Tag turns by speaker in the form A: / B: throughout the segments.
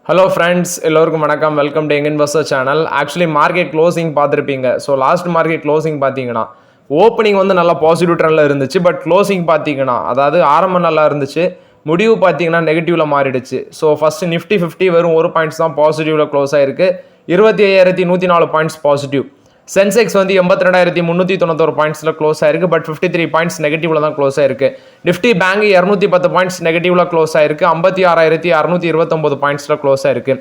A: Hello friends, எல்லோருக்கும் வணக்கம். Welcome to young investor channel. Actually market closing பார்த்துருப்பீங்க. So last market closing பார்த்தீங்கன்னா opening வந்து நல்லா பாசிட்டிவ் ட்ரெண்டில் இருந்துச்சு. பட் க்ளோசிங் பார்த்தீங்கன்னா அதாவது ஆரம்பம் நல்லா இருந்துச்சு, முடிவு பார்த்தீங்கன்னா நெகட்டிவில் மாறிடுச்சு. ஸோ ஃபஸ்ட்டு நிஃப்டி 50 வெறும் 1 பாயிண்ட்ஸ் தான் பாசிட்டிவில் க்ளோஸ் ஆயிருக்கு. 25,104 பாயிண்ட்ஸ் பாசிட்டிவ். சென்செக்ஸ் வந்து 82,391 பாயிண்ட்ஸில் க்ளோஸ் ஆயிருக்கு. பட் 53 பாயிண்ட்ஸ் நெகட்டிவ்ல தான் க்ளோஸ் ஆயிருக்கு. நிஃப்டி பேங்க் 210 பாயிண்ட்ஸ் நெகட்டிவ்ல க்ளோஸ் ஆயிருக்கு. 56,629 பாயிண்ட்ஸில் க்ளோஸ் ஆயிருக்கு.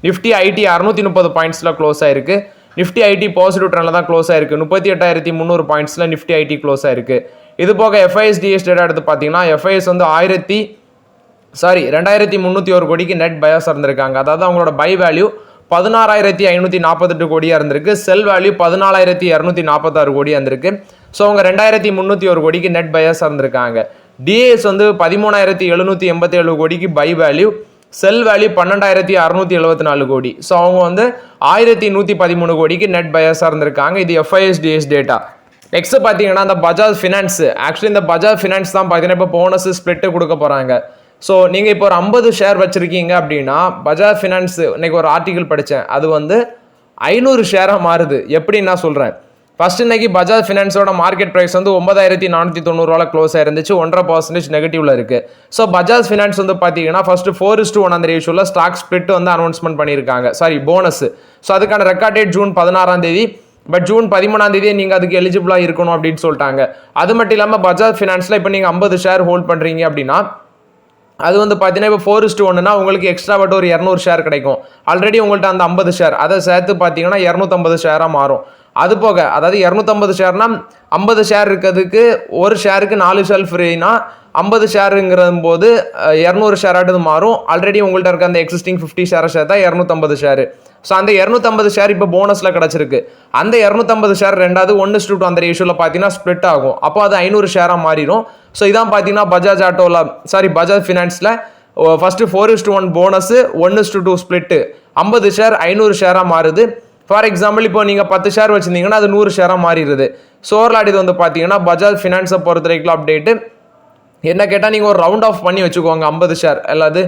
A: நிஃப்டி ஐடி 630 பாயிண்ட்ஸில் க்ளோஸ் ஆயிருக்கு. நிஃப்டி ஐடி பாசிட்டிவ் ட்ரெண்ட்ல தான் க்ளோஸ் ஆயிருக்கு. 38,300 பாயிண்ட்ஸில் நிஃப்டி ஐடி க்ளோஸ் ஆயிருக்கு. இது போக எஃப்ஐஎஸ் டிஎஸ் டேட்டா எடுத்து பார்த்தீங்கன்னா எஃப்ஐஎஸ் வந்து 2,301 கோடிக்கு நெட் பயாஸ் இருந்திருக்காங்க. அதாவது அவங்களோட பை வேல்யூ 16,548 கோடியாக இருந்திருக்கு. செல் வேல்யூ 14,246 கோடியாக இருந்திருக்கு. ஸோ அவங்க 2,301 கோடிக்கு நெட் பயாஸ் இருந்திருக்காங்க. டிஏஎஸ் வந்து 13,787 கோடிக்கு பை வேல்யூ, செல் வேல்யூ 12,674 கோடி. ஸோ அவங்க வந்து 1,113 கோடிக்கு நெட் பயாஸாக இருந்திருக்காங்க. இது எஃப்ஐஎஸ் டேட்டா. நெக்ஸ்ட் பார்த்தீங்கன்னா இந்த பஜாஜ் ஃபினான்ஸ். ஆக்சுவலி இந்த பஜாஜ் ஃபினான்ஸ் தான் பார்த்தீங்கன்னா இப்போ போனஸ் ஸ்பிளிட்டு கொடுக்க போகிறாங்க. ஸோ நீங்கள் இப்போ ஒரு 50 ஷேர் வச்சுருக்கீங்க அப்படின்னா பஜாஜ் ஃபினான்ஸ் இன்னைக்கு ஒரு ஆர்டிகல் படித்தேன், அது வந்து 500 ஷேராக மாறுது. எப்படி நான் சொல்கிறேன், ஃபர்ஸ்ட் இன்னைக்கு பஜாஜ் ஃபினான்ஸோட மார்க்கெட் ப்ரைஸ் வந்து 9,490 க்ளோஸ் ஆயிருந்துச்சு. 1.5% நெகட்டிவ்ல இருக்குது. ஸோ பஜாஜ் ஃபினான்ஸ் வந்து பார்த்தீங்கன்னா ஃபர்ஸ்ட் 4:1 அந்த ரேஷியோவில் ஸ்டாக் ஸ்பிளிட் வந்து அனௌன்ஸ்மெண்ட் பண்ணியிருக்காங்க. Sorry, bonus. ஸோ அதுக்கான record date June 16 but June 13 நீங்கள் அதுக்கு எலிஜிபிளாக இருக்கணும் அப்படின்னு சொல்லிட்டாங்க. அது மட்டும் இல்லாமல் பஜாஜ் ஃபினான்ஸில் இப்போ நீங்கள் 50 ஷேர் ஹோல்ட் பண்ணுறீங்க அப்படின்னா அது வந்து பார்த்தீங்கன்னா இப்போ 4:1 உங்களுக்கு எக்ஸ்ட்ரா பட் ஒரு 200 ஷேர் கிடைக்கும். ஆல்ரெடி உங்கள்கிட்ட அந்த 50 ஷேர் அதை சேர்த்து பார்த்தீங்கன்னா 250 ஷேராக மாறும். அது போக அதாவது 250 ஷேர்னா 50 ஷேர் இருக்கிறதுக்கு ஒரு ஷேருக்கு 4 ஷேர் ஃப்ரீனா 50 ஷேருங்கிற போது 200 ஷேராட்டு மாறும். ஆல்ரெடி உங்கள்கிட்ட இருக்க அந்த எக்ஸிஸ்டிங் 50 ஷேரை சேர்த்தா 250 ஷேரு. ஸோ அந்த 250 ஷேர் இப்போ போனஸில் கிடச்சிருக்கு. அந்த 250 ஷேர் ரெண்டாவது 1:2 அந்த ரேஷியோவில் பார்த்தீங்கன்னா ஸ்ப்ளிட் ஆகும். அப்போ அது 500 ஷேராக மாறிடும். ஸோ இதான் பார்த்தீங்கன்னா பஜாஜ் ஃபினான்ஸில் ஃபஸ்ட்டு 4:1 போனஸ், 1:2 ஸ்ப்ளிட்டு, 50 ஷேர் 500 ஷேராக மாறுது. ஃபார் எக்ஸாம்பிள் இப்போ நீங்கள் 10 ஷேர் வச்சுருந்தீங்கன்னா அது 100 ஷேராக மாறிடுது. ஸோ ஓவரால் இது வந்து பார்த்தீங்கன்னா பஜாஜ் ஃபினான்ஸை பொறுத்த வரைக்கும் அப்டேட்டு என்ன கேட்டால் நீங்கள் ஒரு ரவுண்ட் ஆஃப் பண்ணி வச்சுக்கோங்க. 50 ஷேர் அல்லது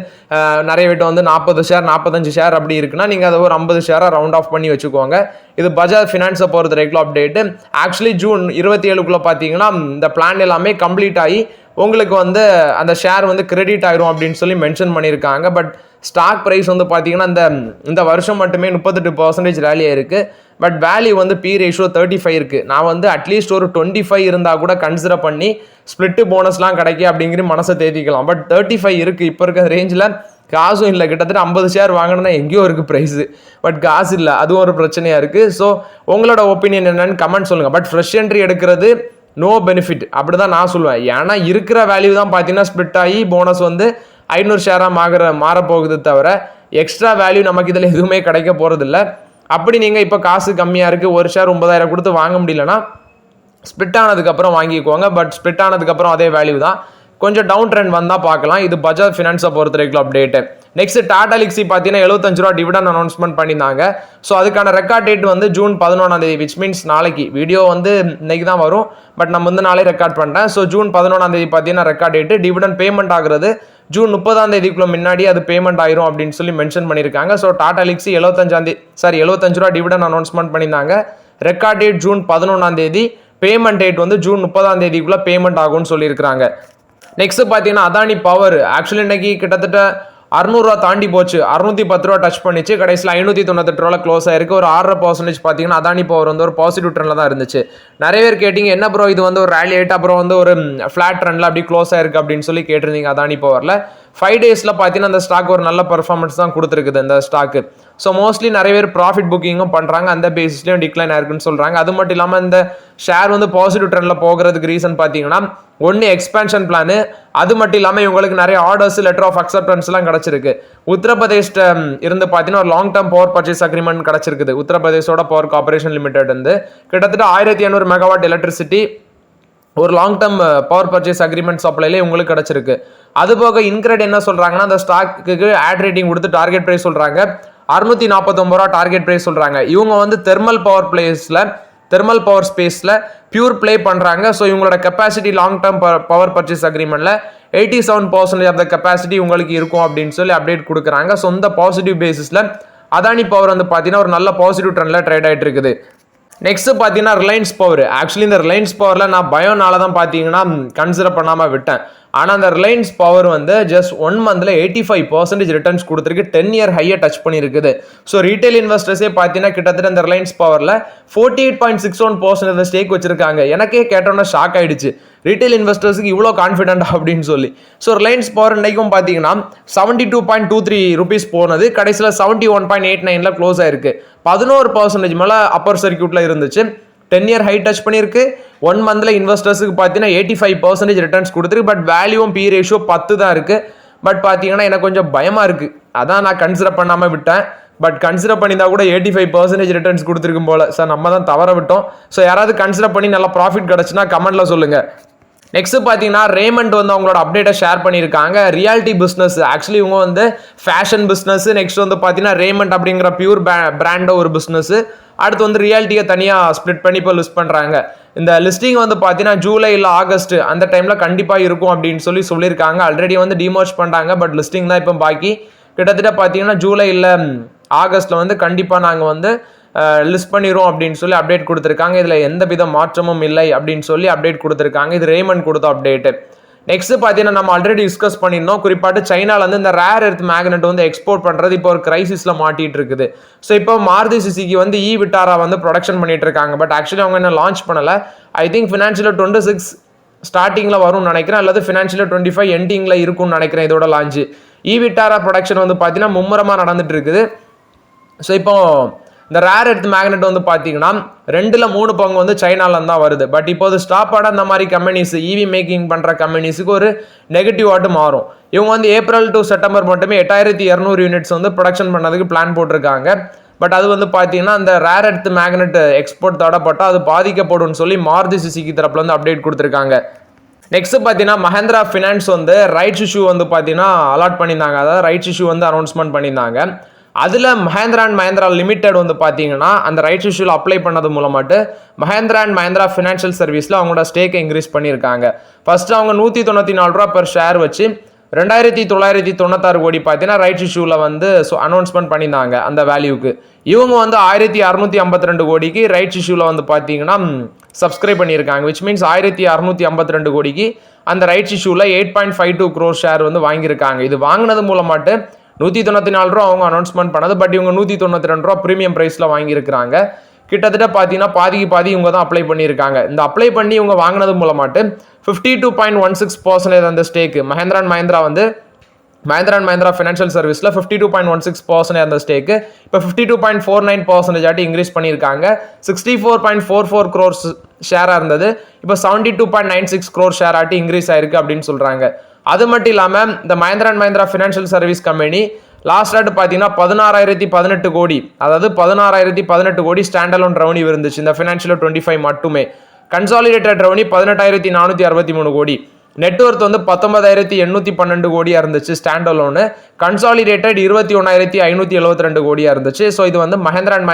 A: நிறைய வீட்டு வந்து 40 ஷேர் 45 ஷேர் அப்படி இருக்குன்னா நீங்கள் அதை ஒரு 50 ஷேராக ரவுண்ட் ஆஃப் பண்ணி வச்சுக்கோங்க. இது பஜாஜ் ஃபினான்ஸை பொறுத்த வரைக்கும் அப்டேட்டு. ஆக்சுவலி ஜூன் 27 பார்த்தீங்கன்னா இந்த பிளான் எல்லாமே கம்ப்ளீட் ஆகி உங்களுக்கு வந்து அந்த ஷேர் வந்து கிரெடிட் ஆயிரும் அப்படின்னு சொல்லி மென்ஷன் பண்ணியிருக்காங்க. பட் ஸ்டாக் ப்ரைஸ் வந்து பார்த்தீங்கன்னா இந்த வருஷம் மட்டுமே 38% ரேலி ஆயிருக்கு. பட் வேல்யூ வந்து பி ரேஷியோ 35 இருக்குது. நான் வந்து அட்லீஸ்ட் ஒரு 25 இருந்தால் கூட கன்சிடர் பண்ணி ஸ்பிளிட்டு போனஸ்லாம் கிடைக்கும் அப்படிங்கிற மனசை தேத்திக்கலாம். பட் 35 இருக்குது. இப்போ இருக்க ரேஞ்சில் காசும் இல்லை. கிட்டத்தட்ட 50 ஷேர் வாங்கணும்னா எங்கேயோ இருக்குது ப்ரைஸு, பட் காசு இல்லை. அதுவும் ஒரு பிரச்சனையாக இருக்குது. ஸோ உங்களோட ஒப்பீனியன் என்னன்னு கமெண்ட் சொல்லுங்கள். பட் ஃப்ரெஷ் என்ட்ரி எடுக்கிறது நோ பெனிஃபிட் அப்படி தான் நான் சொல்லுவேன். ஏன்னா இருக்கிற வேல்யூ தான் பார்த்தீங்கன்னா ஸ்பிளிட் ஆகி போனஸ் வந்து 500 ஷேராக மாறப்போகுது தவிர எக்ஸ்ட்ரா வேல்யூ நமக்கு இதில் எதுவுமே கிடைக்க போகிறதில்ல. அப்படி நீங்கள் இப்போ காசு கம்மியாக இருக்குது, ஒரு ஷேர் 9,000 கொடுத்து வாங்க முடியலன்னா ஸ்பிளிட் ஆனதுக்கப்புறம் வாங்கிக்கோங்க. பட் ஸ்பிளிட் ஆனதுக்கப்புறம் அதே வேல்யூ தான். கொஞ்சம் டவுன் ட்ரெண்ட் வந்தால் பார்க்கலாம். இது பஜாஜ் ஃபினான்ஸை பொறுத்த வரைக்கும் அப்டேட்டு. நெக்ஸ்ட் டாடா எல்க்ஸி பார்த்தீங்கன்னா 75 ரூபா டிவிடன் அனௌன்ஸ்மெண்ட் பண்ணியிருந்தாங்க. ஸோ அதுக்கான ரெக்கார்ட் டேட் வந்து ஜூன் 11 விச் மீன்ஸ் நாளைக்கு. வீடியோ வந்து இன்னைக்கு தான் வரும், பட் நம்ம வந்து நாளே ரெக்கார்ட் பண்ணிட்டேன். ஸோ ஜூன் 11 பார்த்தீங்கன்னா ரெக்கார்ட் டேட்டு. டிவிடன் பேமெண்ட் ஆகுறது ஜூன் 30 முன்னாடி அது பேமெண்ட் ஆயிரும் அப்படின்னு சொல்லி மென்ஷன் பண்ணியிருக்காங்க. ஸோ டாடா எல்க்ஸி 75 ரூபா டிவிடன் அனௌன்ஸ்மெண்ட் பண்ணியிருந்தாங்க. Record date June 11, payment date வந்து ஜூன் 30 பேமெண்ட் ஆகும்னு சொல்லியிருக்காங்க. நெக்ஸ்ட் பார்த்தீங்கன்னா அதானி பவர். ஆக்சுவலி இன்னைக்கு கிட்டத்தட்ட 600 ரூபா தாண்டி போச்சு. 610 ரூபா டச் பண்ணிச்சு. கடைசியில் 598 ரூபா க்ளோஸ் ஆயிருக்கு. ஒரு 6% பார்த்தீங்கன்னா அதானி பவர் வந்து ஒரு பாசிட்டிவ் ட்ரெண்ட்ல தான் இருந்துச்சு. நிறைய பேர் கேட்டீங்க என்ன ப்ரோ இது வந்து ஒரு ரேலி ஆயிட்டு அப்புறம் வந்து ஒரு ஃபிளாட் ட்ரெண்ட்ல அப்படி க்ளோஸ் ஆயிருக்கு அப்படின்னு சொல்லி கேட்டிருந்தீங்க. அதானி பவரில் 5 டேஸில் பார்த்தீங்கன்னா அந்த ஸ்டாக் ஒரு நல்ல பர்ஃபார்மன்ஸ் தான் கொடுத்துருக்குது இந்த ஸ்டாக்கு. ஸோ மோஸ்ட்லி நிறைய பேர் ப்ராஃபிட் புக்கிங்கும் பண்ணுறாங்க. அந்த பேசிஸ்லையும் டிக்ளைன் ஆயிருக்குன்னு சொல்கிறாங்க. அது மட்டும் இல்லாமல் இந்த ஷேர் வந்து பாசிட்டிவ் ட்ரெண்டில் போகிறதுக்கு ரீசன் பார்த்தீங்கன்னா ஒன்று எக்ஸ்பேன்ஷன் பிளான், அது மட்டும் இல்லாமல் இவங்களுக்கு நிறைய ஆர்டர்ஸ், லெட்டர் ஆஃப் அக்செப்டன்ஸ்லாம் கிடச்சிருக்கு. உத்தரப்பிரதேஷ்ட இருந்து பார்த்தீங்கன்னா ஒரு long term power purchase agreement கிடச்சிருக்குது. உத்தரப்பிரதேஷோட பவர் கார்பரேஷன் லிமிடெட் வந்து கிட்டத்தட்ட 1,800 மெகாவாட் எலக்ட்ரிசிட்டி ஒரு long term power purchase agreement சப்ளைலே உங்களுக்கு கிடச்சிருக்கு. அது போக இன்கிரெட் என்ன சொல்கிறாங்கன்னா அந்த ஸ்டாக்கு ஆட் ரேட்டிங் கொடுத்து டார்கெட் ப்ரைஸ் சொல்கிறாங்க 649 ரூபா டார்கெட் ப்ரைஸ் சொல்கிறாங்க. இவங்க வந்து தெர்மல் பவர் பிளேஸில் தெர்மல் பவர் ஸ்பேஸில் பியூர் ப்ளே பண்ணுறாங்க. ஸோ இவங்களோட capacity long term power purchase அக்ரிமெண்ட்டில் 87% ஆஃப் த கெப்பாசிட்டி உங்களுக்கு இருக்கும் அப்படின்னு சொல்லி அப்டேட் கொடுக்குறாங்க. ஸோ இந்த பாசிட்டிவ் பேசிஸில் அதானி பவர் வந்து பார்த்தீங்கன்னா ஒரு நல்ல பாசிட்டிவ் ட்ரெண்டில் ட்ரேட் ஆகிட்டு இருக்குது. நெக்ஸ்ட் பார்த்தீங்கன்னா ரிலையன்ஸ் பவர். ஆக்சுவலி இந்த ரிலையன்ஸ் பவரில் நான் பயோனால தான் பார்த்தீங்கன்னா கன்சிடர் பண்ணாமல் விட்டேன். ஆனால் அந்த ரிலையன்ஸ் பவர் வந்து ஜஸ்ட் 1 மந்த்ல 85% ரிட்டர்ன்ஸ் கொடுத்துருக்கு. 10 இயர் ஹையை டச் பண்ணியிருக்குது. ஸோ ரீட்டைல் இன்வெஸ்டர்ஸே பார்த்தீங்கன்னா கிட்டத்தட்ட இந்த ரிலையன்ஸ் பவரில் 48.61% ஸ்டேக் வச்சிருக்காங்க. எனக்கே கேட்டோன்னா ஷாக் ஆயிடுச்சு, ரீட்டைல் இன்வெஸ்டர்ஸுக்கு இவ்வளோ கான்ஃபிடென்ட் அப்படின்னு சொல்லி. ஸோ ரிலையன்ஸ் பவர் இன்றைக்கும் பார்த்தீங்கன்னா 72.23 rupees போனது, கடைசியில் 71.89 க்ளோஸ் ஆயிருக்கு. 11% மேலே அப்பர் சர்க்கியூட்டில் இருந்துச்சு. 10 இயர் ஹை டச் பண்ணியிருக்கு. 1 மந்த்ல இன்வெஸ்டர்ஸுக்கு பார்த்தீங்கன்னா 85% ரிட்டர்ன்ஸ் கொடுத்துருக்கு. பட் வேல்யூவும் பி ரேஷியோ 10 தான் இருக்கு. பட் பார்த்தீங்கன்னா எனக்கு கொஞ்சம் பயமா இருக்கு, அதான் நான் கன்சிடர் பண்ணாமல் விட்டேன். பட் கன்சிடர் பண்ணியிருந்தா கூட 85% ரிட்டர்ன்ஸ் கொடுத்துருக்கும் போல. சார் நம்ம தான் தவற விட்டோம். ஸோ யாராவது கன்சிடர் பண்ணி நல்லா ப்ராஃபிட் கிடச்சுன்னா கமெண்ட்ல சொல்லுங்க. நெக்ஸ்ட் பார்த்தீங்கன்னா ரேமண்ட் வந்து அவங்களோட அப்டேட்டை ஷேர் பண்ணியிருக்காங்க. ரியாலிட்டி பிஸ்னஸ், ஆக்சுவலி இவங்க வந்து ஃபேஷன் பிஸ்னஸ், நெக்ஸ்ட் வந்து பார்த்தீங்கன்னா ரேமண்ட் அப்படிங்கிற பியூர் பிராண்டோ ஒரு பிஸ்னஸ், அடுத்து வந்து ரியாலிட்டியை தனியாக ஸ்ப்ளிட் பண்ணி இப்போ லிஸ்ட் பண்ணுறாங்க. இந்த லிஸ்டிங் வந்து பார்த்தீங்கன்னா ஜூலை இல்லை ஆகஸ்ட் அந்த டைமில் கண்டிப்பாக இருக்கும் அப்படின்னு சொல்லியிருக்காங்க. ஆல்ரெடி வந்து டிமர்ஜ் பண்ணுறாங்க, பட் லிஸ்டிங் தான் இப்போ பாக்கி. கிட்டத்தட்ட பார்த்தீங்கன்னா ஜூலை இல்லை ஆகஸ்ட்டில் வந்து கண்டிப்பாக நாங்கள் வந்து லிஸ்ட் பண்ணிடுவோம் அப்படின்னு சொல்லி அப்டேட் கொடுத்துருக்காங்க. இதில் எந்த வித மாற்றமும் இல்லை அப்படின்னு சொல்லி அப்டேட் கொடுத்துருக்காங்க. இது ரேமண்ட் கொடுத்த அப்டேட்டு. நெக்ஸ்ட் பார்த்தீங்கன்னா நம்ம ஆல்ரெடி டிஸ்கஸ் பண்ணியிருந்தோம், குறிப்பாட்டு சைனால வந்து இந்த ரேர் எர்த் மேக்னெட் வந்து எக்ஸ்போர்ட் பண்ணுறது இப்போ ஒரு கிரைசிஸில் மாட்டிட்டு இருக்குது. ஸோ இப்போ மாருதி சுசுகி வந்து விட்டாரா வந்து ப்ரொடக்ஷன் பண்ணிட்டு இருக்காங்க. பட் ஆக்சுவலி அவங்க என்ன லான்ச் பண்ணலை. ஐ திங்க் ஃபினான்ஷியல் 26 ஸ்டார்டிங்கில் வரும்னு நினைக்கிறேன், அல்லது ஃபினான்ஷியல் 25 எண்டிங்கில் இருக்கும்னு நினைக்கிறேன் இதோட லான்ச்சு. விட்டாரா ப்ரொடக்ஷன் வந்து பார்த்தீங்கன்னா மும்முரமாக நடந்துட்டு இருக்குது. ஸோ இப்போ இந்த ரேர் எர்த் மேக்னெட் வந்து பார்த்தீங்கன்னா 2/3 பங்கு வந்து சைனால தான் வருது. பட் இப்போது ஸ்டாப் ஆட அந்த மாதிரி கம்பெனிஸ், இவி மேக்கிங் பண்ணுற கம்பெனிஸுக்கு ஒரு நெகட்டிவ் ஆட்டு மாறும். இவங்க வந்து ஏப்ரல் டு செப்டம்பர் மட்டுமே 8200 யூனிட்ஸ் வந்து ப்ரொடக்ஷன் பண்ணதுக்கு பிளான் போட்டிருக்காங்க. பட் அது வந்து பார்த்தீங்கன்னா அந்த ரேர் எர்த் மேக்னெட் எக்ஸ்போர்ட் தடப்பட்டால் அது பாதிக்கப்படும் சொல்லி மாருதி சுசுகி தரப்புல வந்து அப்டேட் கொடுத்துருக்காங்க. நெக்ஸ்ட் பார்த்தீங்கன்னா மஹேந்திரா ஃபினான்ஸ் வந்து ரைட்ஸ் இஷ்யூ வந்து பார்த்தீங்கன்னா அலாட் பண்ணியிருந்தாங்க. அதாவது ரைட்ஸ் இஷ்யூ வந்து அனௌன்ஸ்மெண்ட் பண்ணியிருந்தாங்க. அதில் மஹேந்திரா அண்ட் மஹேந்திரா லிமிடெட் வந்து பார்த்தீங்கன்னா அந்த ரைட்ஸ் இஷ்யூவில் அப்ளை பண்ணது மூலமாட்டு மஹேந்திரா அண்ட் மஹேந்திரா ஃபினான்ஷியல் சர்வீஸில் அவங்களோட ஸ்டேக்கை இன்க்ரீஸ் பண்ணியிருக்காங்க. ஃபர்ஸ்ட் அவங்க 194 ரூபா பெர் ஷேர் வச்சு 2996 கோடி பார்த்தீங்கன்னா ரைட்ஸ் இஷ்யூவில் வந்து அனௌன்ஸ்மெண்ட் பண்ணியிருந்தாங்க அந்த வேல்யூக்கு. இவங்க வந்து 1652 கோடிக்கு ரைட்ஸ் இஷ்யூவில் வந்து பார்த்தீங்கன்னா சப்ஸ்கிரைப் பண்ணியிருக்காங்க. விச் மீன்ஸ் 1652 கோடிக்கு அந்த ரைட்ஸ் இஷ்யூவில் 8.52 crore ஷேர் வந்து வாங்கியிருக்காங்க. இது வாங்கினது மூலமாட்டு 194 ரூபா அவங்க அனௌன்ஸ்மெண்ட் பண்ணது. பட் இவங்க 192 ரூபா ப்ரீமியம் ப்ரைஸில் வாங்கியிருக்கிறாங்க. கிட்டத்தட்ட பார்த்தீங்கன்னா பாதி இவங்க தான் அப்ளை பண்ணியிருக்காங்க. இந்த அப்ளை பண்ணி இவங்க வாங்கினது மூலமாட்டு 52.16% அந்த ஸ்டேக்கு மஹேந்திரா அண்ட் மஹேந்திரா ஃபினான்ஷியல் சர்வீஸில் 52.16% அந்த ஸ்டேக்கு இப்போ 52.49% ஆட்டி இன்க்ரீஸ் பண்ணியிருக்காங்க. 64.44 crore ஷேராக இருந்தது, இப்போ 72.96 crore ஷேர் ஆட்டி இன்க்ரீஸ் ஆயிருக்கு அப்படின்னு சொல்கிறாங்க. அது மட்டும் இல்லாமல் இந்த Mahindra and Mahindra financial service company last ஆட்டு பார்த்தீங்கன்னா 16,018 கோடி, அதாவது 16,018 கோடி ஸ்டாண்ட் அலோன் ரெவன்யூ இருந்துச்சு இந்த ஃபினான்ஷியல் 25 மட்டுமே. கன்சாலிடேட்டட் ரெவன்யூ 18,463 கோடி. நெட்வொர்த் வந்து 19,812 கோடியாக இருந்துச்சு ஸ்டாண்ட் அலோனு. கன்சாலிடேட்டட் 21,572 கோடியாக இருந்துச்சு. ஸோ இது வந்து மஹேந்திரா அண்ட்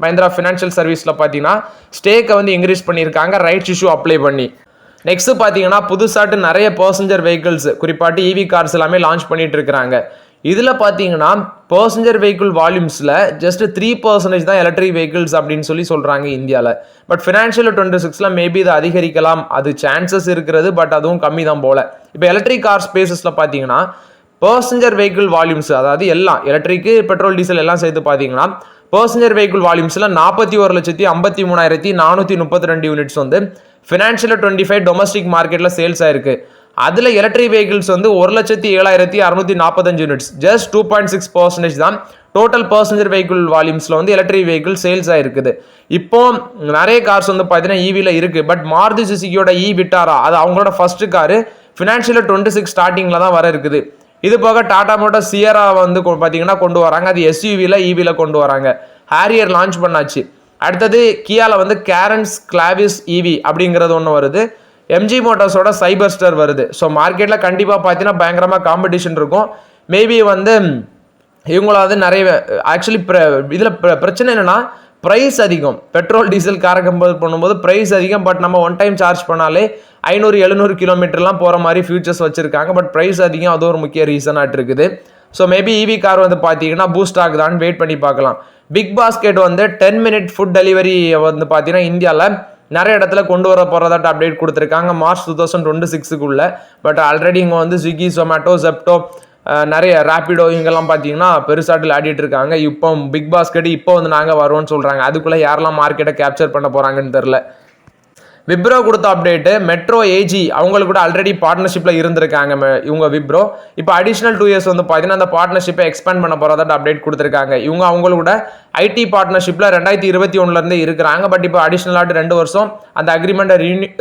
A: மஹேந்திரா ஃபினான்ஷியல் சர்வீஸில் பார்த்தீங்கன்னா ஸ்டேக்கை வந்து இன்க்ரீஸ் பண்ணியிருக்காங்க ரைட்ஸ் இஷ்யூ அப்ளை பண்ணி. நெக்ஸ்ட் பார்த்தீங்கன்னா புதுசாட்டு நிறைய பர்சஞ்சர் வெஹிக்கிள்ஸ், குறிப்பாட்டு இவி கார்ஸ் எல்லாமே லான்ச் பண்ணிட்டு இருக்கிறாங்க. இதில் பார்த்தீங்கன்னா பர்சஞ்சர் வெஹிக்கிள் வால்யூம்ஸில் ஜஸ்ட் 3% தான் எலக்ட்ரிக் வெஹிக்கிள்ஸ் அப்படின்னு சொல்கிறாங்க இந்தியாவில். பட் ஃபினான்ஷியல் 26ல் மேபி இது அதிகரிக்கலாம், அது சான்சஸ் இருக்கிறது. பட் அதுவும் கம்மி தான் போல. இப்போ எலக்ட்ரிக் கார் ஸ்பேசஸில் பார்த்தீங்கன்னா பர்சஞ்சர் வெஹிக்கிள் வால்யூம்ஸ், அதாவது எல்லாம் எலக்ட்ரிக்கு பெட்ரோல் டீசல் எல்லாம் சேர்த்து பார்த்தீங்கன்னா பர்சஞ்சர் வெஹிக்கிள் வால்யூம்ஸில் 41,53,432 யூனிட்ஸ் வந்து ஃபினான்ஷியல் 25 டொமஸ்டிக் மார்க்கெட்டில் சேல்ஸ் ஆயிருக்கு. அதில் எலக்ட்ரிக் வெஹிக்கிள்ஸ் வந்து 1,07,645 யூனிட்ஸ், ஜஸ்ட் 2.6% தான் டோட்டல் பர்சஞ்சர் வெஹிக்கிள் வால்யூம்ஸில் வந்து எலக்ட்ரிக் வெஹிக்கிள் சேல்ஸ் ஆயிருக்குது. இப்போ நிறைய கார்ஸ் வந்து பார்த்தீங்கன்னா ஈவியில் இருக்குது. பட் மாருதி சுசுகியோட விட்டாரா அது அவங்களோட ஃபர்ஸ்ட் காரு ஃபினான்ஷியல் 26 ஸ்டார்டிங்கில் தான் வர இருக்குது. இது போக டாடா மோட்டார் சியரா வந்து பார்த்தீங்கன்னா கொண்டு வராங்க, அது எஸ்யூவியில் ஈவியில் கொண்டு வராங்க. ஹேரியர் லான்ச் பண்ணாச்சு. அடுத்தது கியால வந்து கேரன்ஸ் கிளாவிஸ் ஈவி அப்படிங்கிறது ஒன்று வருது. எம்ஜி மோட்டார்ஸோட சைபர்ஸ்டர் வருது. ஸோ மார்க்கெட்டில் கண்டிப்பாக பார்த்தீங்கன்னா பயங்கரமாக காம்படிஷன் இருக்கும். மேபி வந்து இவங்கள வந்து நிறைய ஆக்சுவலி இதில் பிரச்சனை என்னென்னா ப்ரைஸ் அதிகம். பெட்ரோல் டீசல் காரை கம்பேர் பண்ணும்போது ப்ரைஸ் அதிகம். பட் நம்ம ஒன் டைம் சார்ஜ் பண்ணாலே 500-700 கிலோமீட்டர்லாம் போகிற மாதிரி ஃபியூச்சர்ஸ் வச்சுருக்காங்க. பட் ப்ரைஸ் அதிகம், அது ஒரு முக்கிய ரீசனாக இருக்குது. ஸோ மேபி இவி கார் வந்து பார்த்தீங்கன்னா பூஸ்ட் ஆகுதான்னு வெயிட் பண்ணி பார்க்கலாம். பிக் பாஸ்கெட் வந்து 10 minute ஃபுட் டெலிவரி வந்து பார்த்தீங்கன்னா இந்தியாவில் நிறைய இடத்துல கொண்டு வர போகிறதாட்ட அப்டேட் கொடுத்துருக்காங்க மார்ச் 2026க்குள்ள. பட் ஆல்ரெடி இங்கே வந்து ஸ்விக்கி, ஜொமேட்டோ, ஜெப்டோ, நிறைய ரேப்பிடோ இங்கெல்லாம் பார்த்தீங்கன்னா பெருசாட்டில் ஆடிட்டு இருக்காங்க. இப்போ பிக் பாஸ்கெட் இப்போ வந்து நாங்கள் வருவோம்னு சொல்கிறாங்க. அதுக்குள்ளே யாரெல்லாம் மார்க்கெட்டை கேப்சர் பண்ண போகிறாங்கன்னு தெரில. விப்ரோ கொடுத்த அப்டேட்டு மெட்ரோ ஏஜி அவங்களுக்கு கூட ஆல்ரெடி பார்ட்னர்ஷிப்பில் இருந்திருக்காங்க இவங்க விப்ரோ. இப்போ அடிஷனல் 2 years வந்து பார்த்தீங்கன்னா அந்த பார்ட்னர்ஷிப்பை எக்ஸ்பேண்ட் பண்ண போகிறதாட்ட அப்டேட் கொடுத்துருக்காங்க. இவங்க அவங்களோட ஐடி பார்ட்னர்ஷிப்பில் 2021 இருக்கிறாங்க. பட் இப்போ அடிஷனலாட்டு 2 வருஷம் அந்த அக்ரிமெண்ட்டை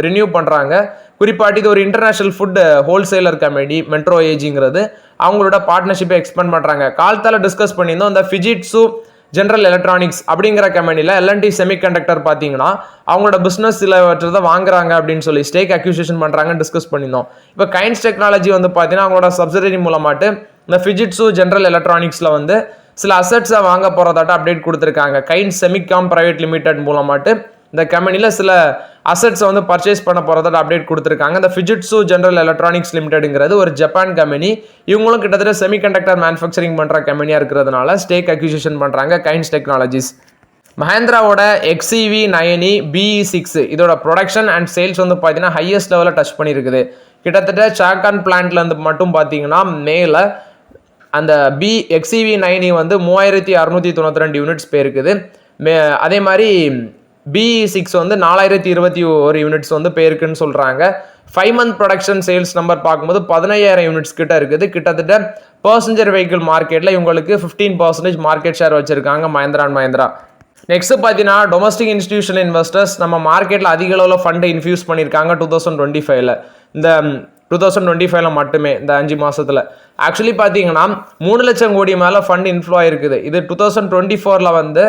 A: ரினியூ பண்ணுறாங்க. குறிப்பாட்டி இது ஒரு international food wholesaler company Metro ஏஜிங்கிறது. அவங்களோட பார்ட்னர்ஷிப்பை எக்ஸ்பேண்ட் பண்ணுறாங்க. காலத்தால் டிஸ்கஸ் பண்ணியிருந்தோம். இந்த ஃபிஜிட்ஸு ஜென்ரல் எலக்ட்ரானிக்ஸ் அப்படிங்கிற கம்பெனியில் எல்என்டி செமிகண்டக்டர் பார்த்தீங்கன்னா அவங்களோட பிஸ்னஸ் சிலவற்றை வாங்குறாங்க அப்படின்னு சொல்லி ஸ்டேக் அக்யூசியேஷன் பண்ணுறாங்கன்னு டிஸ்கஸ் பண்ணியிருந்தோம். இப்போ கைன்ஸ் டெக்னாலஜி வந்து பார்த்தீங்கன்னா அவங்களோட சப்சிடரி மூலமாட்டு இந்த ஃபிஜிட்ஸு ஜென்ரல் எலக்ட்ரானிக்ஸில் வந்து சில அசட்ஸை வாங்க போகிறதாட்ட அப்டேட் கொடுத்துருக்காங்க. கைன்ஸ் செமிகாம் பிரைவேட் லிமிடெட் மூலமாட்டு இந்த கம்பெனியில் சில அசட்ஸை வந்து பர்ச்சேஸ் பண்ண போகிறதோட அப்டேட் கொடுத்துருக்காங்க. இந்த ஃபிஜிட்ஸு ஜென்ரல் எலக்ட்ரானிக்ஸ் லிமிடெடுங்கிறது ஒரு ஜப்பான் கம்பெனி. இவங்களும் கிட்டத்தட்ட செமிகண்டக்டர் மேனுஃபேக்சரிங் பண்ணுற கம்பெனியாக இருக்கிறதுனால ஸ்டேக் அக்யூசியேஷன் பண்ணுறாங்க கைன்ஸ் டெக்னாலஜிஸ். மஹேந்திராவோட XEV9 BE6 இதோட ப்ரொடக்ஷன் அண்ட் சேல்ஸ் வந்து பார்த்தீங்கன்னா ஹையஸ்ட் லெவலில் டச் பண்ணியிருக்குது. கிட்டத்தட்ட சாக்கான் பிளான்ட்லேருந்து மட்டும் பார்த்தீங்கன்னா மேலே அந்த XEV9 வந்து 3692 யூனிட்ஸ் போயிருக்குது. அதே மாதிரி BE6 வந்து 4021 யூனிட்ஸ் வந்து பேருக்குன்னு சொல்கிறாங்க. 5 month ப்ரொடக்ஷன் சேல்ஸ் நம்பர் பார்க்கும்போது 15000 யூனிட்ஸ் கிட்ட இருக்குது. கிட்டத்தட்ட பர்சஞ்சர் வெஹிக்கிள் மார்க்கெட்டில் இவங்களுக்கு 15% மார்க்கெட் ஷேர் வச்சுருக்காங்க மஹேந்திரா அண்ட் மஹேந்திரா. நெக்ஸ்ட் பார்த்தீங்கன்னா டொமஸ்டிக் இன்ஸ்டிடியூஷனல் இன்வெஸ்டர்ஸ் நம்ம மார்க்கெட்டில் அதிக அளவில் ஃபண்டை இன்ஃபியூஸ் பண்ணியிருக்காங்க 2025. இந்த 2025 மட்டுமே இந்த 5 மாதத்தில் ஆக்சுவலி பார்த்தீங்கன்னா 3 லட்சம் கோடி மேலே ஃபண்ட் இன்ஃப்ளோ ஆயிருக்குது. இது 2024 வந்து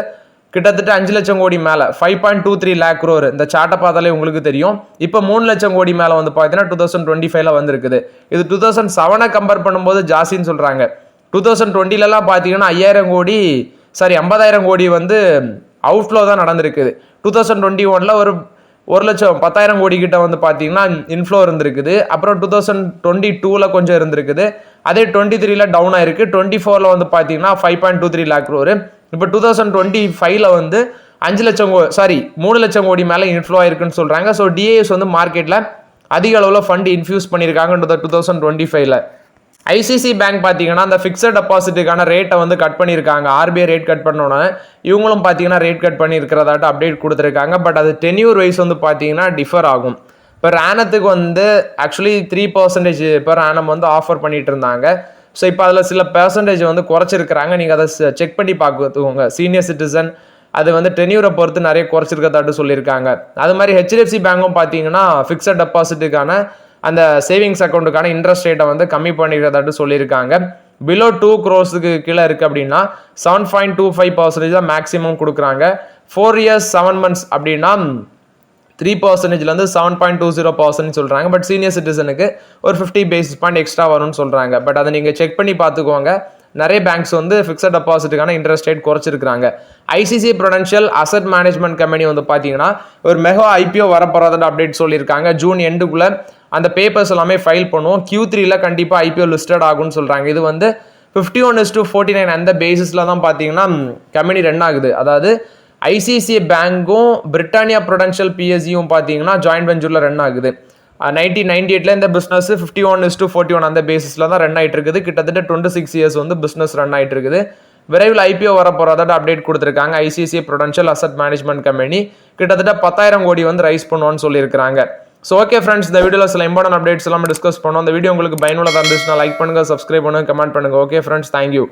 A: கிட்டத்தட்ட 5 லட்சம் கோடி மேலே 5.23 lakh crore. இந்த சார்ட்டை பார்த்தாலே உங்களுக்கு தெரியும். இப்போ 3 லட்சம் கோடி மேலே வந்து பார்த்தீங்கன்னா 2025 வந்திருக்குது. இது 2007 கம்பேர் பண்ணும்போது ஜாஸ்தின்னு சொல்கிறாங்க. 2020 பார்த்தீங்கன்னா 50,000 கோடி வந்து அவுட்ஃப்ளோ தான் நடந்திருக்குது. 2021 ஒரு 1,10,000 கோடி கிட்ட வந்து பார்த்தீங்கன்னா இன்ஃப்ளோ இருந்திருக்குது. அப்புறம் 2022 கொஞ்சம் இருந்திருக்குது. அதே 23 டவுன் ஆயிருக்கு. 24 வந்து பார்த்தீங்கன்னா 5.23 lakh crore. இப்போ 2025 வந்து 3 லட்சம் கோடி மேலே இன்ஃப்ளோ ஆயிருக்குன்னு சொல்கிறாங்க. ஸோ டிஏஎஸ் வந்து மார்க்கெட்டில் அதிக அளவில் ஃபண்ட் இன்ஃபியூஸ் பண்ணியிருக்காங்க 2025. ஐசிசி பேங்க் பார்த்தீங்கன்னா அந்த ஃபிக்ஸட் டெபாசிட்டுக்கான ரேட்டை வந்து கட் பண்ணியிருக்காங்க. ஆர்பிஐ ரேட் கட் பண்ணோன்னே இவங்களும் பார்த்தீங்கன்னா ரேட் கட் பண்ணியிருக்கிறதாட்ட அப்டேட் கொடுத்துருக்காங்க. பட் அது டென்யூர் வைஸ் வந்து பார்த்தீங்கன்னா டிஃபர் ஆகும். பெர் ஆனத்துக்கு வந்து ஆக்சுவலி 3% பெர் ஆனம் வந்து ஆஃபர் பண்ணிட்டு இருந்தாங்க. ஸோ இப்போ அதில் சில பெர்சன்டேஜ் வந்து குறைச்சிருக்கிறாங்க. நீங்கள் அதை செக் பண்ணி பார்த்துக்கோங்க. சீனியர் சிட்டிசன் அது வந்து டென்யூரை பொறுத்து நிறைய குறைச்சிருக்கதாட்டு சொல்லியிருக்காங்க. அது மாதிரி HDFC பேங்க்கும் பார்த்தீங்கன்னா ஃபிக்ஸட் டெபாசிட்டுக்கான அந்த சேவிங்ஸ் அக்கௌண்ட்டுக்கான இன்ட்ரெஸ்ட் ரேட்டை வந்து கம்மி பண்ணிக்கிறதாட்டு சொல்லியிருக்காங்க. பிலோ 2 crores கீழே இருக்குது அப்படின்னா 7.25% தான் மேக்ஸிமம் கொடுக்குறாங்க. 4 years 7 months அப்படின்னா 3%லேருந்து 7.20% சொல்கிறாங்க. பட் சீனியர் சிட்டிசனுக்கு ஒரு 50 basis point எக்ஸ்ட்ரா வரும்னு சொல்கிறாங்க. பட் அதை நீங்கள் செக் பண்ணி பார்த்துக்கோங்க. நிறைய பேங்க்ஸ் வந்து ஃபிக்ஸட் டெபாசிட்டுக்கான இன்ட்ரெஸ்ட் ரேட் குறைச்சிருக்காங்க. ICICI Prudential asset management company வந்து பார்த்தீங்கன்னா ஒரு மெகா IPO வரப்போகிறத அப்டேட் சொல்லியிருக்காங்க. ஜூன் எண்டுக்குள்ளே அந்த பேப்பர்ஸ் எல்லாமே ஃபைல் பண்ணுவோம். Q3 கண்டிப்பாக IPO லிஸ்டட் ஆகும்னு சொல்கிறாங்க. இது வந்து 51:49 அந்த பேசிஸில் தான் பார்த்தீங்கன்னா கம்பெனி ரன் ஆகுது. அதாவது ஐசிசி பேங்க்கும் பிரிட்டானியா ப்ரூடென்ஷியல் PSUம் பார்த்தீங்கன்னா ஜாயின்ட் வெஞ்சூரில் ரன் ஆகுது. 1998 இந்த பிஸ்னஸ் 51:41 அந்த பேசிஸில் தான் ரன் ஆகிட்டு இருக்குது. கிட்டத்தட்ட 26 years வந்து பிஸ்னஸ் ரன் ஆகிட்டு இருக்குது. விரைவில் IPO வர போகிறதாட்ட அப்டேட் கொடுத்துருக்காங்க. ICC Prudential asset management company கிட்டத்தட்ட 10,000 கோடி வந்து ரைஸ் பண்ணுவோன்னு சொல்லியிருக்காங்க. ஸோ ஓகே ஃப்ரெண்ட்ஸ், இந்த வீடியோவில் சில இம்பார்ட்டன்ட் அப்டேட்ஸ் எல்லாமே டிஸ்கஸ் பண்ணோம். இந்த வீடியோ உங்களுக்கு பயனுள்ளதாக இருந்துச்சுன்னா லைக் பண்ணுங்கள், சப்ஸ்கிரைப் பண்ணுங்கள், கமெண்ட் பண்ணுங்கள். Okay friends, thank you.